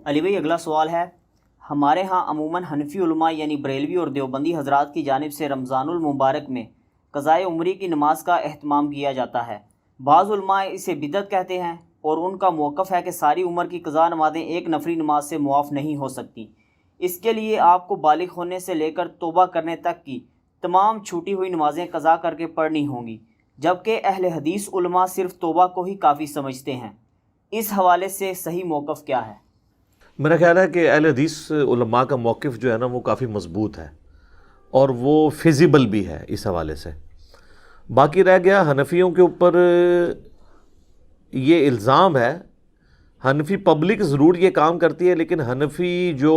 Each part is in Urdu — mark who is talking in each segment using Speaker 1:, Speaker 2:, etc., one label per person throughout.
Speaker 1: علی بھائی اگلا سوال ہے، ہمارے ہاں عموماً حنفی علماء یعنی بریلوی اور دیوبندی حضرات کی جانب سے رمضان المبارک میں قضائے عمری کی نماز کا اہتمام کیا جاتا ہے۔ بعض علماء اسے بدعت کہتے ہیں اور ان کا موقف ہے کہ ساری عمر کی قضا نمازیں ایک نفری نماز سے معاف نہیں ہو سکتی، اس کے لیے آپ کو بالغ ہونے سے لے کر توبہ کرنے تک کی تمام چھوٹی ہوئی نمازیں قضا کر کے پڑھنی ہوں گی، جبکہ اہل حدیث علماء صرف توبہ کو ہی کافی سمجھتے ہیں۔ اس حوالے سے صحیح موقف کیا ہے؟
Speaker 2: میرا خیال ہے کہ اہل حدیث علماء کا موقف جو ہے نا وہ کافی مضبوط ہے اور وہ فیزیبل بھی ہے اس حوالے سے۔ باقی رہ گیا حنفیوں کے اوپر یہ الزام ہے، حنفی پبلک ضرور یہ کام کرتی ہے، لیکن حنفی جو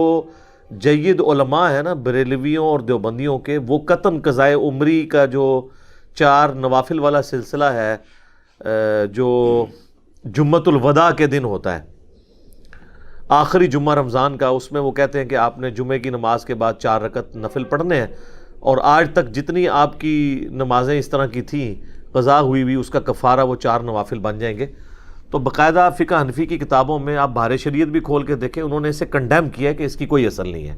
Speaker 2: جید علماء ہیں نا بریلویوں اور دیوبندیوں کے، وہ قطعاً قضائے عمری کا جو 4 نوافل والا سلسلہ ہے جو جمعۃ الوداع کے دن ہوتا ہے، آخری جمعہ رمضان کا، اس میں وہ کہتے ہیں کہ آپ نے جمعے کی نماز کے بعد 4 رکعت نفل پڑھنے ہیں، اور آج تک جتنی آپ کی نمازیں اس طرح کی تھیں قضا ہوئی اس کا کفارہ وہ 4 نوافل بن جائیں گے۔ تو باقاعدہ فقہ حنفی کی کتابوں میں آپ بہار شریعت بھی کھول کے دیکھیں، انہوں نے اسے کنڈیم کیا ہے کہ اس کی کوئی اصل نہیں ہے۔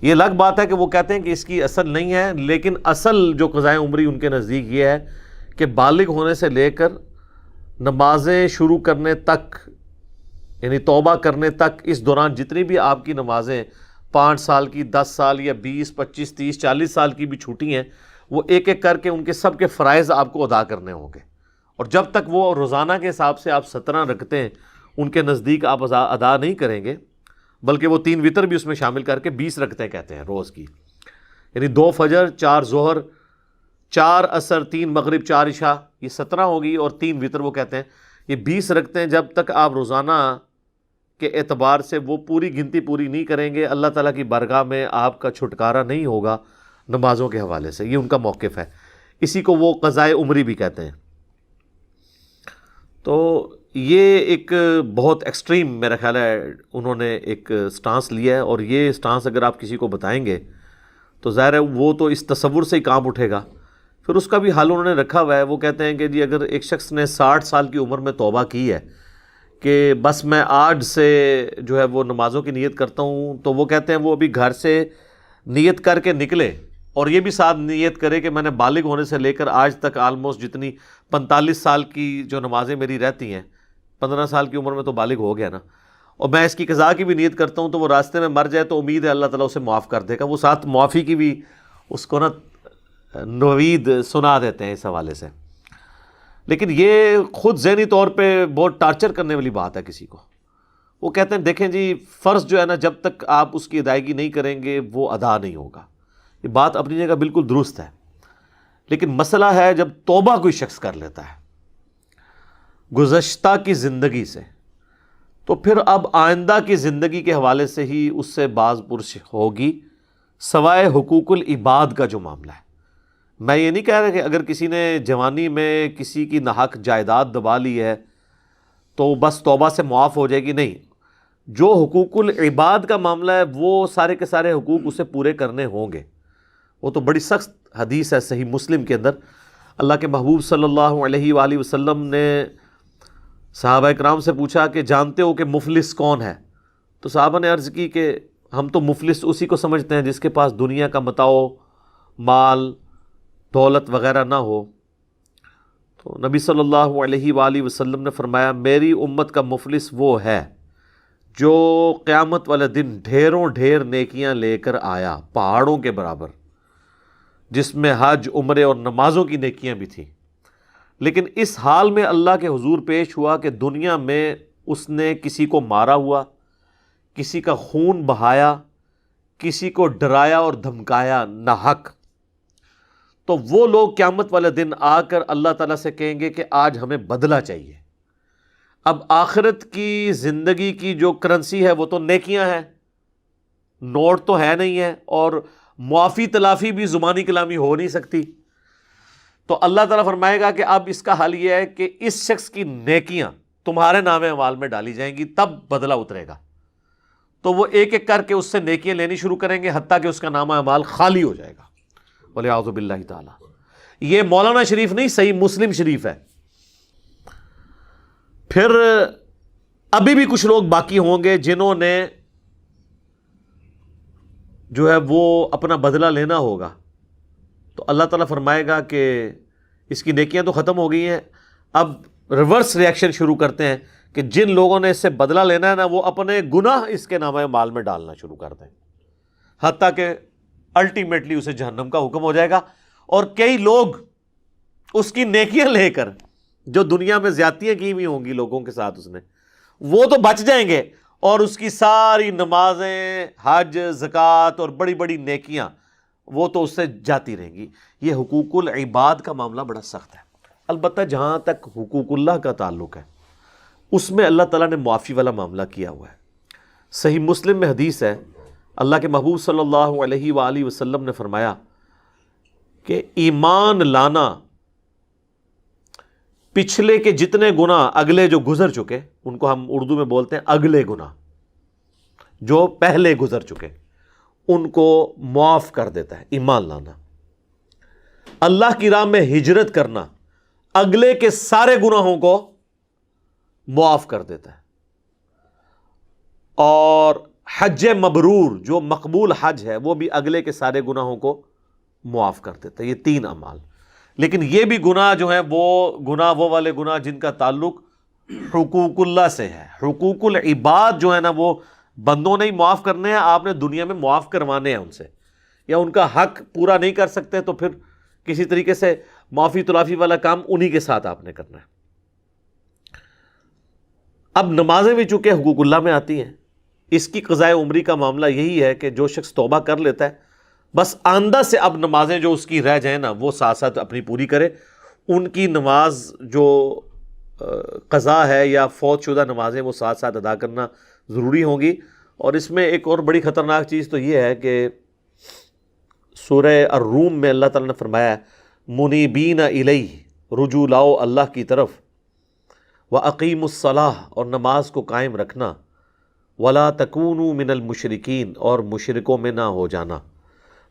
Speaker 2: یہ الگ بات ہے کہ وہ کہتے ہیں کہ اس کی اصل نہیں ہے، لیکن اصل جو قضائے عمری ان کے نزدیک یہ ہے کہ بالغ ہونے سے لے کر نمازیں شروع کرنے تک، یعنی توبہ کرنے تک، اس دوران جتنی بھی آپ کی نمازیں 5 سال کی، 10 سال یا 20، 25، 30، 40 سال کی بھی چھوٹی ہیں، وہ ایک ایک کر کے ان کے سب کے فرائض آپ کو ادا کرنے ہوں گے، اور جب تک وہ روزانہ کے حساب سے آپ 17 رکھتے ہیں ان کے نزدیک آپ ادا نہیں کریں گے، بلکہ وہ 3 وتر بھی اس میں شامل کر کے 20 رکعتیں کہتے ہیں روز کی، یعنی 2 فجر، 4 ظہر، 4 عصر، 3 مغرب، 4 عشاء، یہ 17 ہوگی، اور 3 وتر وہ کہتے ہیں، یہ 20 رکھتے ہیں۔ جب تک آپ روزانہ کے اعتبار سے وہ پوری گنتی پوری نہیں کریں گے، اللہ تعالیٰ کی بارگاہ میں آپ کا چھٹکارا نہیں ہوگا نمازوں کے حوالے سے۔ یہ ان کا موقف ہے، اسی کو وہ قضائے عمری بھی کہتے ہیں۔ تو یہ ایک بہت ایکسٹریم میرا خیال ہے انہوں نے ایک سٹانس لیا ہے، اور یہ سٹانس اگر آپ کسی کو بتائیں گے تو ظاہر ہے وہ تو اس تصور سے ہی کام اٹھے گا۔ پھر اس کا بھی حل انہوں نے رکھا ہوا ہے، وہ کہتے ہیں کہ جی اگر ایک شخص نے 60 سال کی عمر میں توبہ کی ہے کہ بس میں آج سے جو ہے وہ نمازوں کی نیت کرتا ہوں، تو وہ کہتے ہیں وہ ابھی گھر سے نیت کر کے نکلے، اور یہ بھی ساتھ نیت کرے کہ میں نے بالغ ہونے سے لے کر آج تک آلموسٹ جتنی 45 سال کی جو نمازیں میری رہتی ہیں، 15 سال کی عمر میں تو بالغ ہو گیا نا، اور میں اس کی قضا کی بھی نیت کرتا ہوں، تو وہ راستے میں مر جائے تو امید ہے اللہ تعالیٰ اسے معاف کر دے گا۔ وہ ساتھ معافی کی بھی اس کو نا نوید سنا دیتے ہیں اس حوالے سے۔ لیکن یہ خود ذہنی طور پہ بہت ٹارچر کرنے والی بات ہے کسی کو۔ وہ کہتے ہیں دیکھیں جی فرض جو ہے نا جب تک آپ اس کی ادائیگی نہیں کریں گے وہ ادا نہیں ہوگا۔ یہ بات اپنی جگہ بالکل درست ہے، لیکن مسئلہ ہے جب توبہ کوئی شخص کر لیتا ہے گزشتہ کی زندگی سے، تو پھر اب آئندہ کی زندگی کے حوالے سے ہی اس سے باز پرس ہوگی، سوائے حقوق العباد کا جو معاملہ ہے۔ میں یہ نہیں کہہ رہا کہ اگر کسی نے جوانی میں کسی کی ناحق جائیداد دبا لی ہے تو بس توبہ سے معاف ہو جائے گی، نہیں، جو حقوق العباد کا معاملہ ہے وہ سارے کے سارے حقوق اسے پورے کرنے ہوں گے۔ وہ تو بڑی سخت حدیث ہے صحیح مسلم کے اندر، اللہ کے محبوب صلی اللہ علیہ وآلہ وسلم نے صحابہ اکرام سے پوچھا کہ جانتے ہو کہ مفلس کون ہے؟ تو صحابہ نے عرض کی کہ ہم تو مفلس اسی کو سمجھتے ہیں جس کے پاس دنیا کا متاع، مال، دولت وغیرہ نہ ہو۔ تو نبی صلی اللہ علیہ وآلہ وسلم نے فرمایا میری امت کا مفلس وہ ہے جو قیامت والے دن ڈھیروں ڈھیر نیکیاں لے کر آیا، پہاڑوں کے برابر، جس میں حج، عمرے اور نمازوں کی نیکیاں بھی تھیں، لیکن اس حال میں اللہ کے حضور پیش ہوا کہ دنیا میں اس نے کسی کو مارا ہوا، کسی کا خون بہایا، کسی کو ڈرایا اور دھمکایا ناحق۔ تو وہ لوگ قیامت والے دن آ کر اللہ تعالیٰ سے کہیں گے کہ آج ہمیں بدلہ چاہیے۔ اب آخرت کی زندگی کی جو کرنسی ہے وہ تو نیکیاں ہیں، نوٹ تو ہے نہیں ہے، اور معافی تلافی بھی زبانی کلامی ہو نہیں سکتی۔ تو اللہ تعالیٰ فرمائے گا کہ اب اس کا حل یہ ہے کہ اس شخص کی نیکیاں تمہارے نام اعمال میں ڈالی جائیں گی، تب بدلہ اترے گا۔ تو وہ ایک ایک کر کے اس سے نیکیاں لینی شروع کریں گے، حتیٰ کہ اس کا نامہ اعمال خالی ہو جائے گا، والعیاذ باللہ تعالی۔ یہ مولانا شریف نہیں، صحیح مسلم شریف ہے۔ پھر ابھی بھی کچھ لوگ باقی ہوں گے جنہوں نے جو ہے وہ اپنا بدلہ لینا ہوگا، تو اللہ تعالیٰ فرمائے گا کہ اس کی نیکیاں تو ختم ہو گئی ہیں، اب ریورس ریئیکشن شروع کرتے ہیں کہ جن لوگوں نے اس سے بدلہ لینا ہے نا، وہ اپنے گناہ اس کے نامہ مال میں ڈالنا شروع کر دیں، حتیٰ کہ الٹیمیٹلی اسے جہنم کا حکم ہو جائے گا۔ اور کئی لوگ اس کی نیکیاں لے کر، جو دنیا میں زیادتیاں کی ہوئی ہوں گی لوگوں کے ساتھ اس نے، وہ تو بچ جائیں گے، اور اس کی ساری نمازیں، حج، زکوٰۃ اور بڑی بڑی نیکیاں وہ تو اس سے جاتی رہیں گی۔ یہ حقوق العباد کا معاملہ بڑا سخت ہے۔ البتہ جہاں تک حقوق اللہ کا تعلق ہے، اس میں اللہ تعالیٰ نے معافی والا معاملہ کیا ہوا ہے۔ صحیح مسلم میں حدیث ہے، اللہ کے محبوب صلی اللہ علیہ وآلہ وسلم نے فرمایا کہ ایمان لانا پچھلے کے جتنے گناہ اگلے جو گزر چکے، ان کو ہم اردو میں بولتے ہیں اگلے گناہ، جو پہلے گزر چکے ان کو معاف کر دیتا ہے۔ ایمان لانا، اللہ کی راہ میں ہجرت کرنا اگلے کے سارے گناہوں کو معاف کر دیتا ہے، اور حج مبرور جو مقبول حج ہے وہ بھی اگلے کے سارے گناہوں کو معاف کر دیتا ہے۔ یہ 3 اعمال۔ لیکن یہ بھی گناہ جو ہیں وہ والے گناہ جن کا تعلق حقوق اللہ سے ہے۔ حقوق العباد جو ہے نا، وہ بندوں نے ہی معاف کرنے ہیں، آپ نے دنیا میں معاف کروانے ہیں ان سے، یا ان کا حق پورا نہیں کر سکتے تو پھر کسی طریقے سے معافی تلافی والا کام انہی کے ساتھ آپ نے کرنا ہے۔ اب نمازیں بھی چونکہ حقوق اللہ میں آتی ہیں، اس کی قضاء عمری کا معاملہ یہی ہے کہ جو شخص توبہ کر لیتا ہے، بس آئندہ سے اب نمازیں جو اس کی رہ جائیں نا، وہ ساتھ ساتھ اپنی پوری کرے۔ ان کی نماز جو قضا ہے یا فوت شدہ نمازیں، وہ ساتھ ساتھ ادا کرنا ضروری ہوں گی۔ اور اس میں ایک اور بڑی خطرناک چیز تو یہ ہے کہ سورہ الروم میں اللہ تعالیٰ نے فرمایا ہے منیبین الیہ، رجوع لاؤ اللہ کی طرف، وَأَقِیمُوا الصَّلَاةَ، اور نماز کو قائم رکھنا، وَلَا تَكُونُوا مِنَ الْمُشْرِكِينَ، اور مشرکوں میں نہ ہو جانا۔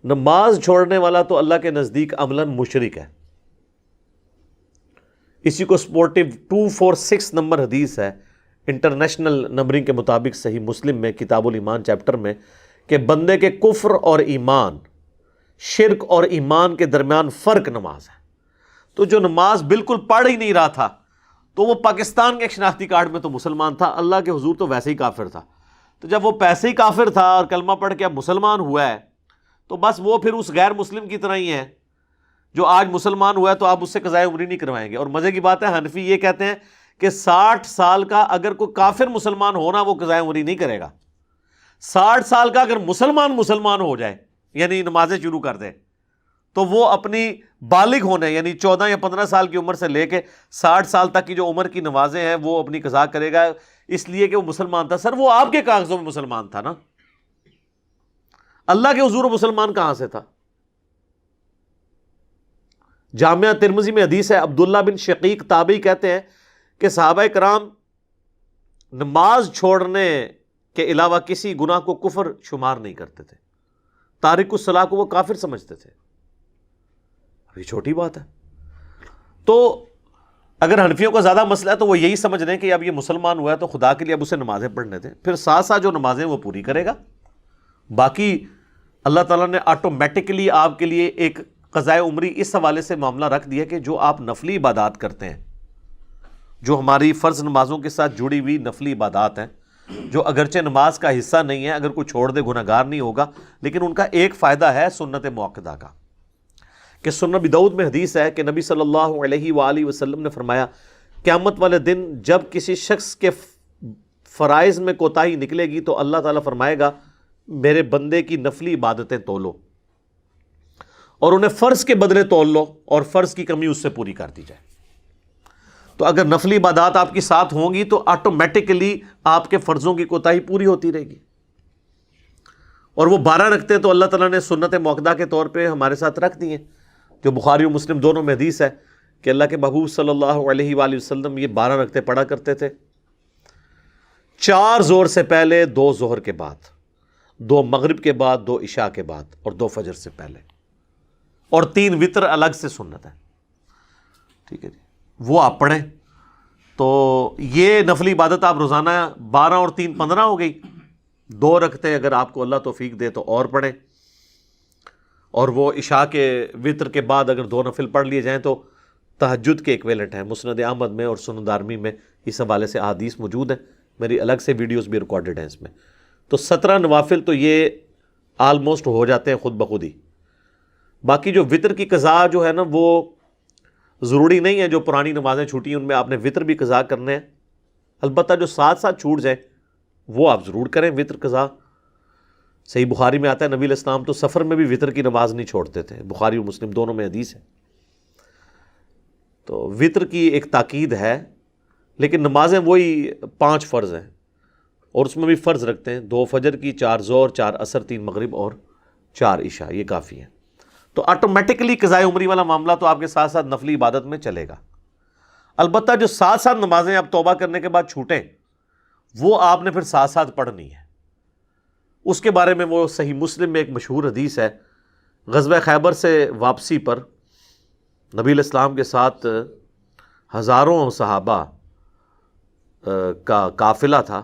Speaker 2: نماز چھوڑنے والا تو اللہ کے نزدیک عملاً مشرک ہے۔ اسی کو سپورٹیو 246 نمبر حدیث ہے انٹرنیشنل نمبرنگ کے مطابق صحیح مسلم میں کتاب الایمان چیپٹر میں، کہ بندے کے کفر اور ایمان، شرک اور ایمان کے درمیان فرق نماز ہے۔ تو جو نماز بالکل پڑھ ہی نہیں رہا تھا، تو وہ پاکستان کے ایک شناختی کارڈ میں تو مسلمان تھا، اللہ کے حضور تو ویسے ہی کافر تھا۔ تو جب وہ پیسے ہی کافر تھا اور کلمہ پڑھ کے اب مسلمان ہوا ہے، تو بس وہ پھر اس غیر مسلم کی طرح ہی ہے جو آج مسلمان ہوا ہے، تو آپ اس سے قضائے عمری نہیں کروائیں گے۔ اور مزے کی بات ہے، حنفی یہ کہتے ہیں کہ 60 سال کا اگر کوئی کافر مسلمان ہونا، وہ قضائے عمری نہیں کرے گا۔ 60 سال کا اگر مسلمان ہو جائے، یعنی نمازیں شروع کر دے، تو وہ اپنی بالغ ہونے، یعنی 14 یا 15 سال کی عمر سے لے کے 60 سال تک کی جو عمر کی نمازیں ہیں، وہ اپنی قضا کرے گا، اس لیے کہ وہ مسلمان تھا۔ سر وہ آپ کے کاغذوں میں مسلمان تھا نا، اللہ کے حضور مسلمان کہاں سے تھا؟ جامعہ ترمذی میں حدیث ہے، عبداللہ بن شقیق تابعی کہتے ہیں کہ صحابہ کرام نماز چھوڑنے کے علاوہ کسی گناہ کو کفر شمار نہیں کرتے تھے، تارک الصلاۃ کو وہ کافر سمجھتے تھے۔ یہ چھوٹی بات ہے۔ تو اگر حنفیوں کا زیادہ مسئلہ ہے تو وہ یہی سمجھ رہے ہیں کہ اب یہ مسلمان ہوا ہے تو خدا کے لیے اب اسے نمازیں پڑھنے دیں، پھر ساتھ ساتھ جو نمازیں وہ پوری کرے گا۔ باقی اللہ تعالیٰ نے آٹومیٹکلی آپ کے لیے ایک قضائے عمری اس حوالے سے معاملہ رکھ دیا کہ جو آپ نفلی عبادات کرتے ہیں، جو ہماری فرض نمازوں کے ساتھ جڑی ہوئی نفلی عبادات ہیں، جو اگرچہ نماز کا حصہ نہیں ہے، اگر کوئی چھوڑ دے گناہ گار نہیں ہوگا، لیکن ان کا ایک فائدہ ہے سنت مؤکدہ کا، کہ سنن ابی داؤد میں حدیث ہے کہ نبی صلی اللہ علیہ وآلہ وسلم نے فرمایا قیامت والے دن جب کسی شخص کے فرائض میں کوتاہی نکلے گی تو اللہ تعالیٰ فرمائے گا میرے بندے کی نفلی عبادتیں تولو، اور انہیں فرض کے بدلے تول لو، اور فرض کی کمی اس سے پوری کر دی جائے۔ تو اگر نفلی عبادات آپ کی ساتھ ہوں گی تو آٹومیٹکلی آپ کے فرضوں کی کوتاہی پوری ہوتی رہے گی۔ اور وہ 12 رکھتے تو اللہ تعالیٰ نے سنت مؤکدہ کے طور پہ ہمارے ساتھ رکھ دی ہیں، جو بخاری و مسلم دونوں میں حدیث ہے کہ اللہ کے محبوب صلی اللہ علیہ وآلہ وسلم یہ 12 رکعتیں پڑھا کرتے تھے، 4 ظہر سے پہلے، 2 ظہر کے بعد، 2 مغرب کے بعد، 2 عشاء کے بعد، اور 2 فجر سے پہلے، اور 3 وتر الگ سے سنت ہے۔ ٹھیک ہے جی، وہ آپ پڑھیں۔ تو یہ نفلی عبادت آپ روزانہ 12 اور 3 15 ہو گئی. 2 رکعتیں اگر آپ کو اللہ توفیق دے تو اور پڑھیں, اور وہ عشاء کے وطر کے بعد اگر 2 نفل پڑھ لیے جائیں تو تہجد کے ایکویلنٹ ہیں. مسند احمد میں اور سنن دارمی میں اس حوالے سے احادیث موجود ہیں, میری الگ سے ویڈیوز بھی ریکارڈڈ ہیں اس میں. تو 17 نوافل تو یہ آلموسٹ ہو جاتے ہیں خود بخود ہی. باقی جو وطر کی قضا جو ہے نا وہ ضروری نہیں ہے, جو پرانی نمازیں چھوٹی ہیں ان میں آپ نے وطر بھی قضا کرنے ہیں. البتہ جو ساتھ ساتھ چھوٹ جائیں وہ آپ ضرور کریں وطر قضا. صحیح بخاری میں آتا ہے نبی علیہ السلام تو سفر میں بھی وطر کی نماز نہیں چھوڑتے تھے, بخاری اور مسلم دونوں میں حدیث ہے. تو وطر کی ایک تاکید ہے, لیکن نمازیں وہی 5 فرض ہیں, اور اس میں بھی فرض رکھتے ہیں 2 فجر کی, 4 ظہر, 4 عصر, 3 مغرب اور 4 عشاء, یہ کافی ہے. تو آٹومیٹکلی قضائے عمری والا معاملہ تو آپ کے ساتھ ساتھ نفلی عبادت میں چلے گا. البتہ جو ساتھ ساتھ نمازیں آپ توبہ کرنے کے بعد چھوٹیں وہ آپ نے پھر ساتھ ساتھ پڑھنی ہے. اس کے بارے میں وہ صحیح مسلم میں ایک مشہور حدیث ہے. غزوہ خیبر سے واپسی پر نبی علیہ السلام کے ساتھ ہزاروں صحابہ کا قافلہ تھا,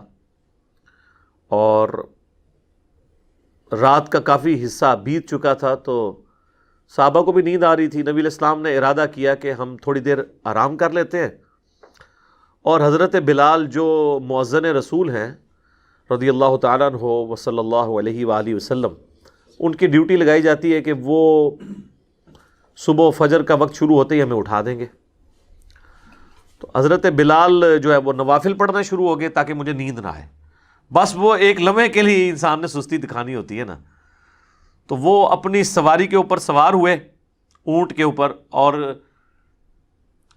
Speaker 2: اور رات کا کافی حصہ بیت چکا تھا, تو صحابہ کو بھی نیند آ رہی تھی. نبی علیہ السلام نے ارادہ کیا کہ ہم تھوڑی دیر آرام کر لیتے ہیں, اور حضرت بلال جو مؤذن رسول ہیں رضی اللہ تعالیٰ عنہ و صلی اللہ علیہ وآلہ وسلم, ان کی ڈیوٹی لگائی جاتی ہے کہ وہ صبح و فجر کا وقت شروع ہوتے ہی ہمیں اٹھا دیں گے. تو حضرت بلال جو ہے وہ نوافل پڑھنا شروع ہو گئے تاکہ مجھے نیند نہ آئے. بس وہ ایک لمحے کے لیے انسان نے سستی دکھانی ہوتی ہے نا, تو وہ اپنی سواری کے اوپر سوار ہوئے, اونٹ کے اوپر, اور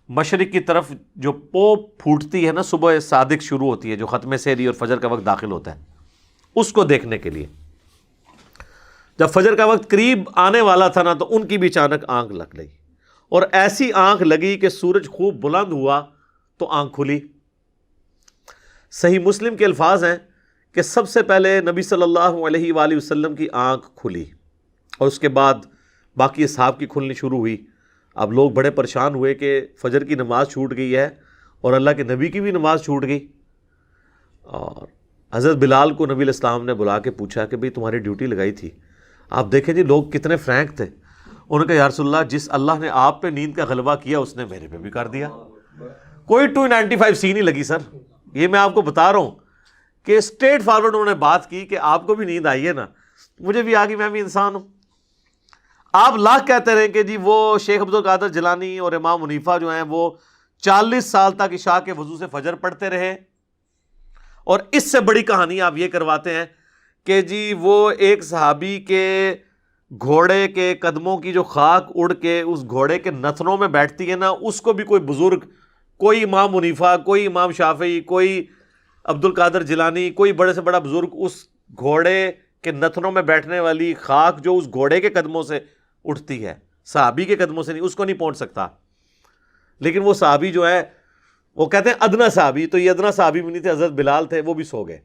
Speaker 2: مشرق کی طرف جو پوپ پھوٹتی ہے نا, صبح صادق شروع ہوتی ہے جو ختم سحری اور فجر کا وقت داخل ہوتا ہے, اس کو دیکھنے کے لیے. جب فجر کا وقت قریب آنے والا تھا نا تو ان کی بھی اچانک آنکھ لگ گئی, اور ایسی آنکھ لگی کہ سورج خوب بلند ہوا تو آنکھ کھلی. صحیح مسلم کے الفاظ ہیں کہ سب سے پہلے نبی صلی اللہ علیہ وآلہ وسلم کی آنکھ کھلی, اور اس کے بعد باقی اصحاب کی کھلنی شروع ہوئی. اب لوگ بڑے پریشان ہوئے کہ فجر کی نماز چھوٹ گئی ہے اور اللہ کے نبی کی بھی نماز چھوٹ گئی. اور حضرت بلال کو نبی علیہ السلام نے بلا کے پوچھا کہ بھئی تمہاری ڈیوٹی لگائی تھی. آپ دیکھیں جی لوگ کتنے فرینک تھے. انہوں نے کہا یا رسول اللہ, جس اللہ نے آپ پہ نیند کا غلبہ کیا اس نے میرے پہ بھی کر دیا. کوئی 295 نہیں لگی سر, یہ میں آپ کو بتا رہا ہوں کہ اسٹریٹ فارورڈ انہوں نے بات کی کہ آپ کو بھی نیند آئی ہے نا, مجھے بھی آ گئی, میں بھی انسان ہوں. آپ لاکھ کہتے رہیں کہ جی وہ شیخ عبد القادر جیلانی اور امام حنیفہ جو ہیں وہ 40 سال تک عشاء کے وضو سے فجر پڑھتے رہے, اور اس سے بڑی کہانی آپ یہ کرواتے ہیں کہ جی وہ ایک صحابی کے گھوڑے کے قدموں کی جو خاک اڑ کے اس گھوڑے کے نتنوں میں بیٹھتی ہے نا, اس کو بھی کوئی بزرگ, کوئی امام حنیفہ, کوئی امام شافعی, کوئی عبد القادر جیلانی, کوئی بڑے سے بڑا بزرگ اس گھوڑے کے نتنوں میں بیٹھنے والی خاک جو اس گھوڑے کے قدموں سے اٹھتی ہے, صحابی کے قدموں سے نہیں, اس کو نہیں پہنچ سکتا. لیکن وہ صحابی جو ہے وہ کہتے ہیں ادنا صحابی, تو یہ ادنا صحابی بھی نہیں تھے, حضرت بلال تھے, وہ بھی سو گئے.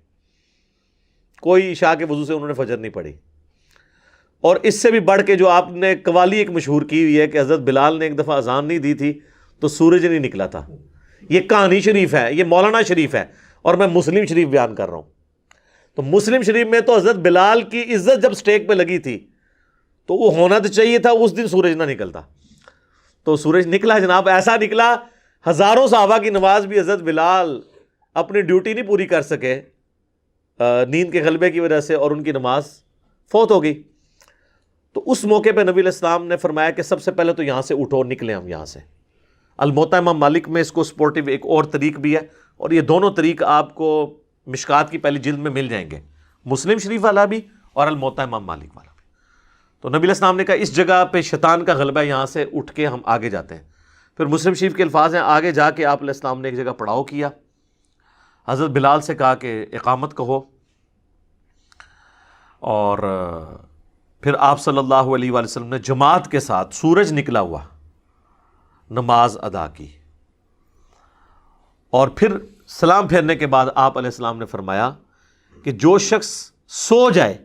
Speaker 2: کوئی عشاء کے وضو سے انہوں نے فجر نہیں پڑھی. اور اس سے بھی بڑھ کے جو آپ نے قوالی ایک مشہور کی ہوئی ہے کہ حضرت بلال نے ایک دفعہ اذان نہیں دی تھی تو سورج نہیں نکلا تھا. یہ کہانی شریف ہے, یہ مولانا شریف ہے, اور میں مسلم شریف بیان کر رہا ہوں. تو مسلم شریف میں تو حضرت بلال کی عزت جب سٹیک پہ لگی تھی تو وہ ہونا تو چاہیے تھا اس دن سورج نہ نکلتا. تو سورج نکلا جناب, ایسا نکلا ہزاروں صحابہ کی نماز بھی حضرت بلال اپنی ڈیوٹی نہیں پوری کر سکے نیند کے غلبے کی وجہ سے, اور ان کی نماز فوت ہو گئی. تو اس موقع پہ نبی علیہ السلام نے فرمایا کہ سب سے پہلے تو یہاں سے اٹھو, نکلیں ہم یہاں سے. الموطا امام مالک میں اس کو سپورٹیو ایک اور طریق بھی ہے, اور یہ دونوں طریق آپ کو مشکات کی پہلی جلد میں مل جائیں گے, مسلم شریف والا بھی اور الموطا امام مالک والا بھی. تو نبی علیہ السلام نے کہا اس جگہ پہ شیطان کا غلبہ ہے, یہاں سے اٹھ کے ہم آگے جاتے ہیں. پھر مسلم شریف کے الفاظ ہیں, آگے جا کے آپ علیہ السلام نے ایک جگہ پڑاؤ کیا, حضرت بلال سے کہا کہ اقامت کہو, اور پھر آپ صلی اللہ علیہ وآلہ وسلم نے جماعت کے ساتھ سورج نکلا ہوا نماز ادا کی. اور پھر سلام پھیرنے کے بعد آپ علیہ السلام نے فرمایا کہ جو شخص سو جائے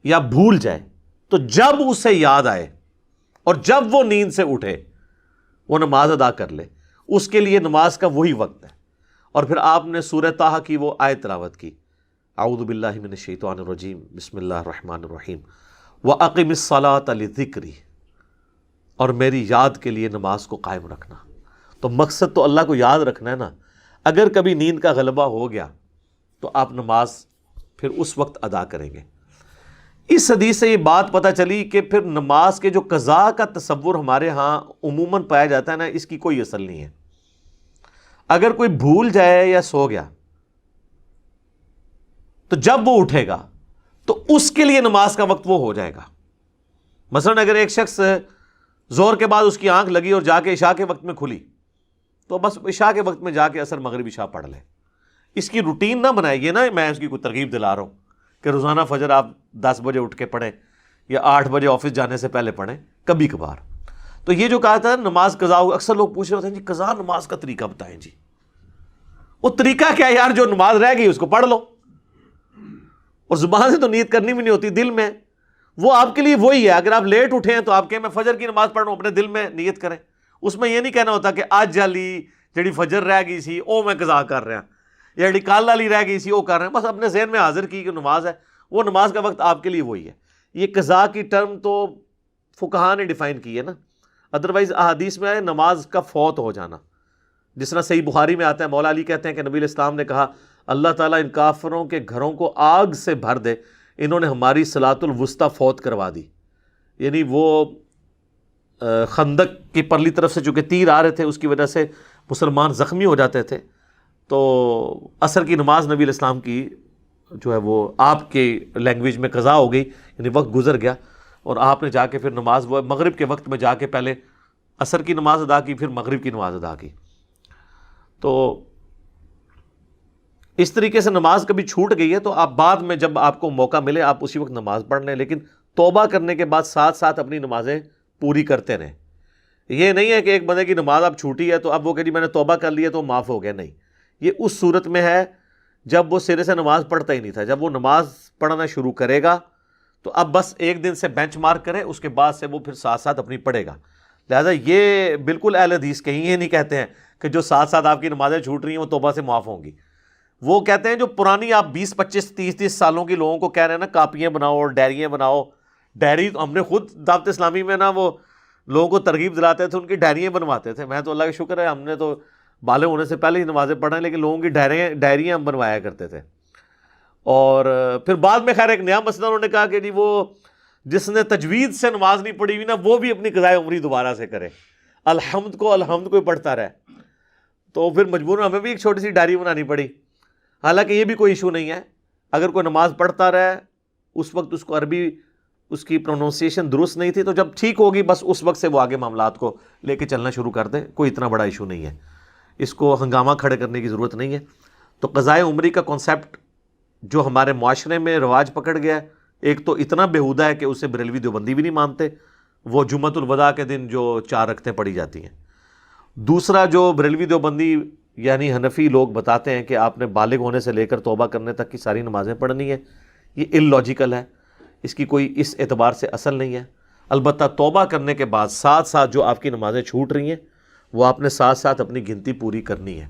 Speaker 2: یا بھول جائے تو جب اسے یاد آئے اور جب وہ نیند سے اٹھے وہ نماز ادا کر لے. اس کے لیے نماز کا وہی وقت ہے۔ اور پھر آپ نے سورہ طٰہٰ کی وہ آیت تلاوت کی، اعوذ باللہ من الشیطان الرجیم بسم اللہ الرحمن الرحیم وَأَقِمِ الصَّلَاةَ لِذِكْرِي، اور میری یاد کے لیے نماز کو قائم رکھنا۔ تو مقصد تو اللہ کو یاد رکھنا ہے نا۔ اگر کبھی نیند کا غلبہ ہو گیا تو آپ نماز پھر اس وقت ادا کریں گے۔ اس حدیث سے یہ بات پتہ چلی کہ پھر نماز کے جو قضاء کا تصور ہمارے ہاں عموماً پایا جاتا ہے نا، اس کی کوئی اصل نہیں ہے۔ اگر کوئی بھول جائے یا سو گیا تو جب وہ اٹھے گا تو اس کے لیے نماز کا وقت وہ ہو جائے گا۔ مثلا اگر ایک شخص زور کے بعد اس کی آنکھ لگی اور جا کے عشاء کے وقت میں کھلی تو بس عشاء کے وقت میں جا کے عصر مغرب عشاء پڑھ لے۔ اس کی روٹین نہ بنائے، یہ نا میں اس کی کوئی ترغیب دلا رہا ہوں کہ روزانہ فجر آپ 10 بجے اٹھ کے پڑھیں یا 8 بجے آفس جانے سے پہلے پڑھیں، کبھی کبھار۔ تو یہ جو کہا تھا نماز قضا ہو، اکثر لوگ پوچھ رہے ہوتے ہیں جی قضا نماز کا طریقہ بتائیں جی۔ وہ طریقہ کیا یار، جو نماز رہ گئی اس کو پڑھ لو، اور زبان سے تو نیت کرنی بھی نہیں ہوتی، دل میں وہ آپ کے لیے وہی ہے۔ اگر آپ لیٹ اٹھے ہیں تو آپ کہیں میں فجر کی نماز پڑھ رہا ہوں، اپنے دل میں نیت کریں۔ اس میں یہ نہیں کہنا ہوتا کہ آج جالی جڑی فجر رہ گئی سی او میں قضا کر رہا، یا جڑی کال والی رہ گئی سی وہ کر رہے ہیں۔ بس اپنے ذہن میں حاضر کی کہ نماز ہے، وہ نماز کا وقت آپ کے لیے وہی ہے۔ یہ قضا کی ٹرم تو فقہاء نے ڈیفائن کی ہے نا، ادروائز احادیث میں ہے نماز کا فوت ہو جانا۔ جس طرح صحیح بخاری میں آتا ہے، مولا علی کہتے ہیں کہ نبی علیہ السلام نے کہا اللہ تعالیٰ ان کافروں کے گھروں کو آگ سے بھر دے، انہوں نے ہماری صلاۃ الوسطیٰ فوت کروا دی۔ یعنی وہ خندق کی پرلی طرف سے چونکہ تیر آ رہے تھے، اس کی وجہ سے مسلمان زخمی ہو جاتے تھے، تو عصر کی نماز نبی علیہ السلام کی جو ہے وہ آپ کے لینگویج میں قضا ہو گئی، یعنی وقت گزر گیا، اور آپ نے جا کے پھر نماز وہ مغرب کے وقت میں جا کے پہلے عصر کی نماز ادا کی، پھر مغرب کی نماز ادا کی۔ تو اس طریقے سے نماز کبھی چھوٹ گئی ہے تو آپ بعد میں جب آپ کو موقع ملے آپ اسی وقت نماز پڑھ لیں، لیکن توبہ کرنے کے بعد ساتھ ساتھ اپنی نمازیں پوری کرتے رہیں۔ یہ نہیں ہے کہ ایک بندے کی نماز اب چھوٹی ہے تو اب وہ کہ جی میں نے توبہ کر لی ہے تو معاف ہو گیا، نہیں۔ یہ اس صورت میں ہے جب وہ سرے سے نماز پڑھتا ہی نہیں تھا۔ جب وہ نماز پڑھنا شروع کرے گا تو اب بس ایک دن سے بینچ مارک کرے، اس کے بعد سے وہ پھر ساتھ ساتھ اپنی پڑھے گا۔ لہٰذا یہ بالکل اہل حدیث کہیں یہ نہیں کہتے ہیں کہ جو ساتھ ساتھ آپ کی نمازیں چھوٹ رہی ہیں وہ توبہ سے معاف ہوں گی۔ وہ کہتے ہیں جو پرانی آپ 20 25 30 سالوں کی لوگوں کو کہہ رہے ہیں نا کاپیاں بناؤ، ڈائریاں بناؤ۔ ڈائری ہم نے خود دعوت اسلامی میں نا وہ لوگوں کو ترغیب دلاتے تھے، ان کی ڈائریاں بنواتے تھے۔ میں تو اللہ کا شکر ہے ہم نے تو بالغ ہونے سے پہلے ہی نمازیں پڑھیں، لیکن لوگوں کی ڈائریاں ہم بنوایا کرتے تھے۔ اور پھر بعد میں خیر ایک نیا مسئلہ انہوں نے کہا کہ جی وہ جس نے تجوید سے نماز نہیں پڑھی ہوئی نا وہ بھی اپنی قضائے عمری دوبارہ سے کرے، الحمد کو ہی پڑھتا رہے۔ تو پھر مجبوراً ہمیں بھی ایک چھوٹی سی ڈائری بنانی پڑی۔ حالانکہ یہ بھی کوئی ایشو نہیں ہے، اگر کوئی نماز پڑھتا رہے، اس وقت اس کو عربی اس کی پروننسیشن درست نہیں تھی تو جب ٹھیک ہوگی بس اس وقت سے وہ آگے معاملات کو لے کے چلنا شروع کر دیں، کوئی اتنا بڑا ایشو نہیں ہے، اس کو ہنگامہ کھڑے کرنے کی ضرورت نہیں ہے۔ تو قضائے عمری کا کانسیپٹ جو ہمارے معاشرے میں رواج پکڑ گیا ہے، ایک تو اتنا بیہودہ ہے کہ اسے بریلوی دیوبندی بھی نہیں مانتے، وہ جمعۃ الوداع کے دن جو 4 رکعتیں پڑھی جاتی ہیں۔ دوسرا جو بریلوی دیوبندی یعنی حنفی لوگ بتاتے ہیں کہ آپ نے بالغ ہونے سے لے کر توبہ کرنے تک کی ساری نمازیں پڑھنی ہے، یہ ال لاجیکل ہے، اس کی کوئی اس اعتبار سے اصل نہیں ہے۔ البتہ توبہ کرنے کے بعد ساتھ ساتھ جو آپ کی نمازیں چھوٹ رہی ہیں وہ آپ نے ساتھ ساتھ اپنی گنتی پوری کرنی ہے۔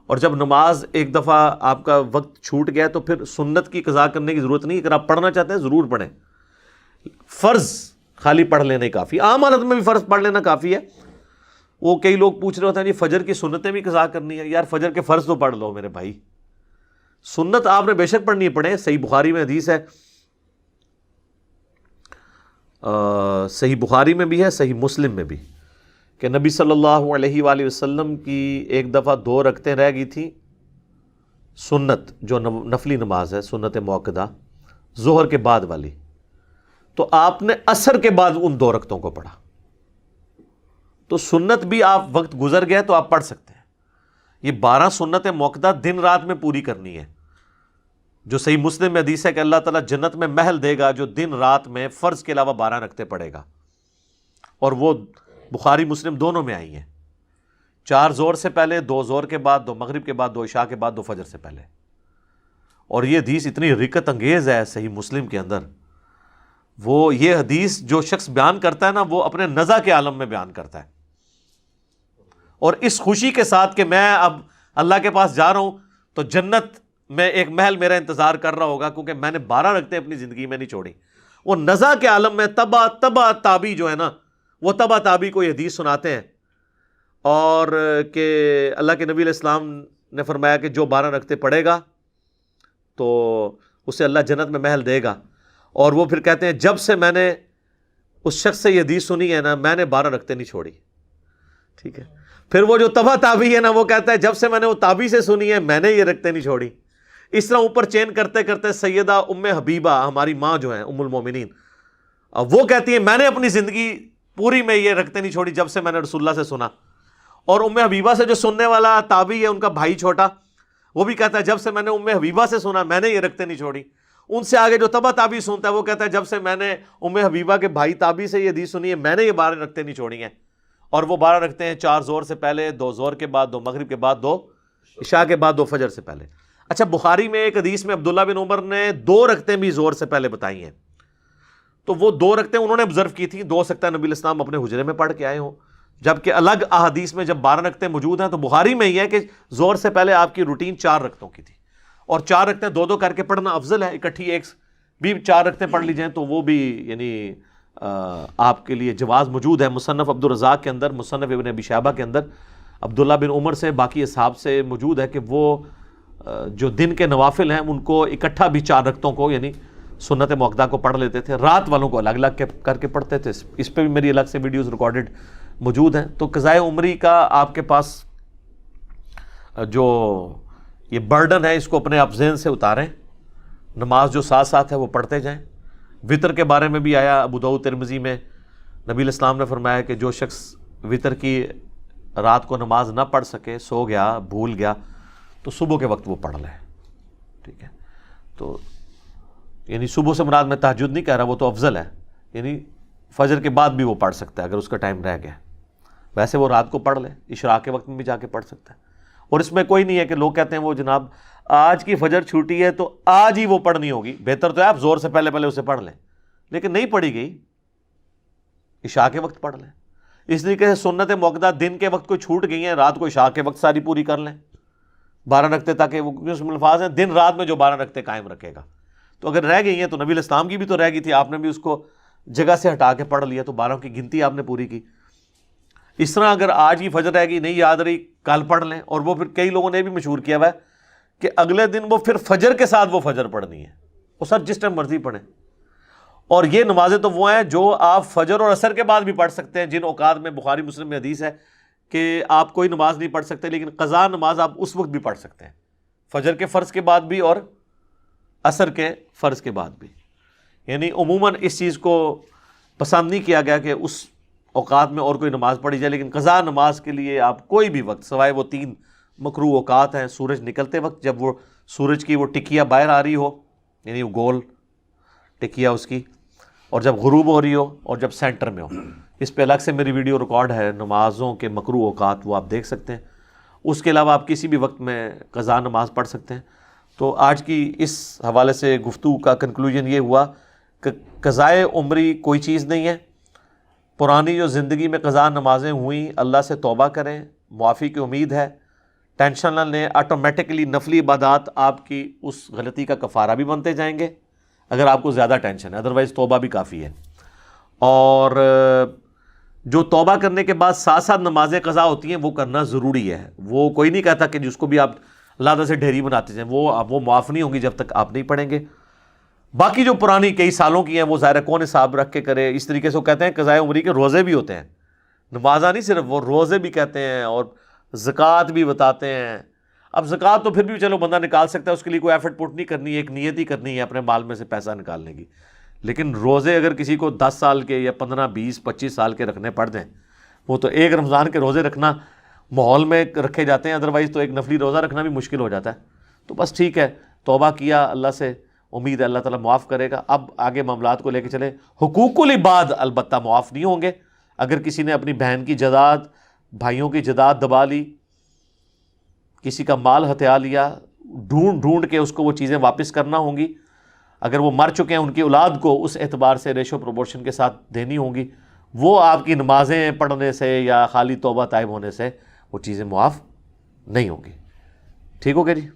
Speaker 2: اور جب نماز ایک دفعہ آپ کا وقت چھوٹ گیا تو پھر سنت کی قضا کرنے کی ضرورت نہیں۔ اگر آپ پڑھنا چاہتے ہیں ضرور پڑھیں، فرض خالی پڑھ لینا ہی کافی، عام حالت میں بھی فرض پڑھ لینا کافی ہے۔ وہ کئی لوگ پوچھ رہے ہوتے ہیں جی فجر کی سنتیں بھی قضا کرنی ہے، یار فجر کے فرض تو پڑھ لو میرے بھائی، سنت آپ نے بے شک پڑھنی ہے، پڑھیں۔ صحیح بخاری میں حدیث ہے، صحیح بخاری میں بھی ہے، صحیح مسلم میں بھی، کہ نبی صلی اللہ علیہ وآلہ وسلم کی ایک دفعہ 2 رکعتیں رہ گئی تھیں سنت، جو نفلی نماز ہے سنت موقدہ ظہر کے بعد والی، تو آپ نے عصر کے بعد ان 2 رکعتوں کو پڑھا۔ تو سنت بھی آپ وقت گزر گیا تو آپ پڑھ سکتے ہیں۔ یہ 12 سنت موقدہ دن رات میں پوری کرنی ہے، جو صحیح مسلم میں حدیث ہے کہ اللہ تعالیٰ جنت میں محل دے گا جو دن رات میں فرض کے علاوہ 12 رکعتیں پڑھے گا، اور وہ بخاری مسلم دونوں میں آئی ہیں، 4 زور سے پہلے، 2 زور کے بعد، 2 مغرب کے بعد، 2 عشاء کے بعد، 2 فجر سے پہلے۔ اور یہ حدیث اتنی رکت انگیز ہے صحیح مسلم کے اندر، وہ یہ حدیث جو شخص بیان کرتا ہے نا وہ اپنے نزع کے عالم میں بیان کرتا ہے، اور اس خوشی کے ساتھ کہ میں اب اللہ کے پاس جا رہا ہوں تو جنت میں ایک محل میرا انتظار کر رہا ہوگا، کیونکہ میں نے 12 رکعتیں اپنی زندگی میں نہیں چھوڑی۔ وہ نزا کے عالم میں تبا تابی جو ہے نا، وہ تبا تابی کو یہ حدیث سناتے ہیں، اور کہ اللہ کے نبی علیہ السلام نے فرمایا کہ جو 12 رکعتیں پڑھے گا تو اسے اللہ جنت میں محل دے گا، اور وہ پھر کہتے ہیں جب سے میں نے اس شخص سے یہ حدیث سنی ہے نا، میں نے 12 رکعتیں نہیں چھوڑی، ٹھیک ہے۔ پھر وہ جو تبا تابی ہے نا، وہ کہتا ہے جب سے میں نے وہ تابی سے سنی ہے، میں نے یہ رکعتیں نہیں چھوڑی۔ اس طرح اوپر چین کرتے کرتے سیدہ ام حبیبہ ہماری ماں جو ہیں ام المومنین، وہ کہتی ہیں میں نے اپنی زندگی پوری میں یہ رکعتیں نہیں چھوڑی جب سے میں نے رسول اللہ سے سنا۔ اور ام حبیبہ سے جو سننے والا تابعی ہے، ان کا بھائی چھوٹا، وہ بھی کہتا ہے جب سے میں نے ام حبیبہ سے سنا، میں نے یہ رکعتیں نہیں چھوڑی۔ ان سے آگے جو تبا تابعی سنتا ہے، وہ کہتا ہے جب سے میں نے ام حبیبہ کے بھائی تابعی سے یہ حدیث سنی ہے، میں نے یہ 12 رکعتیں نہیں چھوڑی ہیں۔ اور وہ 12 رکعتیں ہیں 4 ظہر سے پہلے، 2 ظہر کے بعد، 2 مغرب کے بعد، 2 عشاء کے بعد، 2 فجر سے پہلے۔ اچھا، بخاری میں ایک حدیث میں عبداللہ بن عمر نے 2 رکعتیں بھی ظہر سے پہلے بتائی ہیں، تو وہ 2 رکعتیں انہوں نے آبزرو کی تھیں، 2 ہو سکتا ہے نبی علیہ السلام اپنے حجرے میں پڑھ کے آئے ہوں، جبکہ الگ احادیث میں جب 12 رکعتیں موجود ہیں تو بخاری میں یہ ہے کہ ظہر سے پہلے آپ کی روٹین 4 رکعتوں کی تھی، اور 4 رکعتیں 2 کر کے پڑھنا افضل ہے، اکٹھی ایک بھی 4 رکعتیں پڑھ لی جائیں تو وہ بھی یعنی آپ کے لیے جواز موجود ہے۔ مصنف عبدالرزاق کے اندر، مصنف ابن ابی شیبہ کے اندر عبداللہ بن عمر سے باقی اصحاب سے موجود ہے کہ وہ جو دن کے نوافل ہیں ان کو اکٹھا بھی 4 رکعتوں کو یعنی سنت مؤکدہ کو پڑھ لیتے تھے، رات والوں کو الگ الگ کر کے پڑھتے تھے۔ اس پہ بھی میری الگ سے ویڈیوز ریکارڈڈ موجود ہیں۔ تو قضائے عمری کا آپ کے پاس جو یہ برڈن ہے، اس کو اپنے آپ ذہن سے اتاریں، نماز جو ساتھ ساتھ ہے وہ پڑھتے جائیں۔ وطر کے بارے میں بھی آیا ابو داؤد ترمذی میں، نبی علیہ السلام نے فرمایا کہ جو شخص وطر کی رات کو نماز نہ پڑھ سکے، سو گیا، بھول گیا، تو صبح کے وقت وہ پڑھ لے، ٹھیک ہے۔ تو یعنی صبح سے مراد میں تہجد نہیں کہہ رہا، وہ تو افضل ہے، یعنی فجر کے بعد بھی وہ پڑھ سکتا ہے اگر اس کا ٹائم رہ گیا، ویسے وہ رات کو پڑھ لے، اشراق کے وقت میں بھی جا کے پڑھ سکتا ہے۔ اور اس میں کوئی نہیں ہے کہ لوگ کہتے ہیں وہ جناب آج کی فجر چھوٹی ہے تو آج ہی وہ پڑھنی ہوگی، بہتر تو ہے آپ زور سے پہلے اسے پڑھ لیں، لیکن نہیں پڑھی گئی عشاء کے وقت پڑھ لیں۔ اس طریقے سے سنت مؤکدہ دن کے وقت کوئی چھوٹ گئی ہیں، رات کو عشاء کے وقت ساری پوری کر لیں 12 رکعتیں، تاکہ وہ اس میں الفاظ ہیں دن رات میں جو 12 رکعتیں قائم رکھے گا۔ تو اگر رہ گئی ہیں تو نبی علیہ السلام کی بھی تو رہ گئی تھی، آپ نے بھی اس کو جگہ سے ہٹا کے پڑھ لیا، تو 12 کی گنتی آپ نے پوری کی۔ اس طرح اگر آج کی فجر رہ گئی، نہیں یاد رہی، کل پڑھ لیں۔ اور وہ پھر کئی لوگوں نے بھی مشہور کیا ہوا ہے کہ اگلے دن وہ پھر فجر کے ساتھ وہ فجر پڑھنی ہے، وہ سر جس ٹائم مرضی پڑھیں۔ اور یہ نمازیں تو وہ ہیں جو آپ فجر اور عصر کے بعد بھی پڑھ سکتے ہیں، جن اوقات میں بخاری مسلم میں حدیث ہے کہ آپ کوئی نماز نہیں پڑھ سکتے، لیکن قضا نماز آپ اس وقت بھی پڑھ سکتے ہیں، فجر کے فرض کے بعد بھی اور عصر کے فرض کے بعد بھی۔ یعنی عموماً اس چیز کو پسند نہیں کیا گیا کہ اس اوقات میں اور کوئی نماز پڑھی جائے، لیکن قضا نماز کے لیے آپ کوئی بھی وقت سوائے وہ 3 مکروہ اوقات ہیں، سورج نکلتے وقت جب وہ سورج کی وہ ٹکیا باہر آ رہی ہو، یعنی وہ گول ٹکیا اس کی، اور جب غروب ہو رہی ہو، اور جب سینٹر میں ہو۔ اس پہ الگ سے میری ویڈیو ریکارڈ ہے نمازوں کے مکروہ اوقات، وہ آپ دیکھ سکتے ہیں۔ اس کے علاوہ آپ کسی بھی وقت میں قضا نماز پڑھ سکتے ہیں۔ تو آج کی اس حوالے سے گفتگو کا کنکلوژن یہ ہوا کہ قضائے عمری کوئی چیز نہیں ہے۔ پرانی جو زندگی میں قضا نمازیں ہوئیں، اللہ سے توبہ کریں، معافی کی امید ہے، ٹینشن نہ لیں، آٹومیٹکلی نفلی عبادات آپ کی اس غلطی کا کفارہ بھی بنتے جائیں گے اگر آپ کو زیادہ ٹینشن ہے، ادروائز توبہ بھی کافی ہے۔ اور جو توبہ کرنے کے بعد ساتھ ساتھ نمازیں قضا ہوتی ہیں وہ کرنا ضروری ہے۔ وہ کوئی نہیں کہتا کہ جس کو بھی آپ اللہ تعالیٰ سے ڈھیری بناتے جائیں، وہ معاف نہیں ہوں گی جب تک آپ نہیں پڑھیں گے۔ باقی جو پرانی کئی سالوں کی ہیں وہ ظاہر کون حساب رکھ کے کرے۔ اس طریقے سے وہ کہتے ہیں قضائے عمری کے روزے بھی ہوتے ہیں، نمازہ نہیں صرف، وہ روزے بھی کہتے ہیں، اور زکوٰۃ بھی بتاتے ہیں۔ اب زکوٰۃ تو پھر بھی چلو بندہ نکال سکتا ہے، اس کے لیے کوئی ایفرٹ پٹ نہیں کرنی، ایک نیت ہی کرنی ہے اپنے مال میں سے پیسہ نکالنے کی۔ لیکن روزے اگر کسی کو 10 سال کے یا 15 20 25 سال کے رکھنے پڑ جائیں، وہ تو ایک رمضان کے روزے رکھنا ماحول میں رکھے جاتے ہیں، ادروائز تو ایک نفلی روزہ رکھنا بھی مشکل ہو جاتا ہے۔ تو بس ٹھیک ہے، توبہ کیا اللہ سے، امید ہے اللہ تعالیٰ معاف کرے گا۔ اب آگے معاملات کو لے کے چلیں۔ حقوق العباد البتہ معاف نہیں ہوں گے۔ اگر کسی نے اپنی بہن کی جداد، بھائیوں کی جداد دبا لی، کسی کا مال ہتھیا لیا، ڈھونڈ کے اس کو وہ چیزیں واپس کرنا ہوں گی۔ اگر وہ مر چکے ہیں، ان کی اولاد کو اس اعتبار سے ریشو پروپورشن کے ساتھ دینی ہوں گی۔ وہ آپ کی نمازیں پڑھنے سے یا خالی توبہ طائب ہونے سے وہ چیزیں معاف نہیں ہوں گی. ٹھیک ہو گیا جی.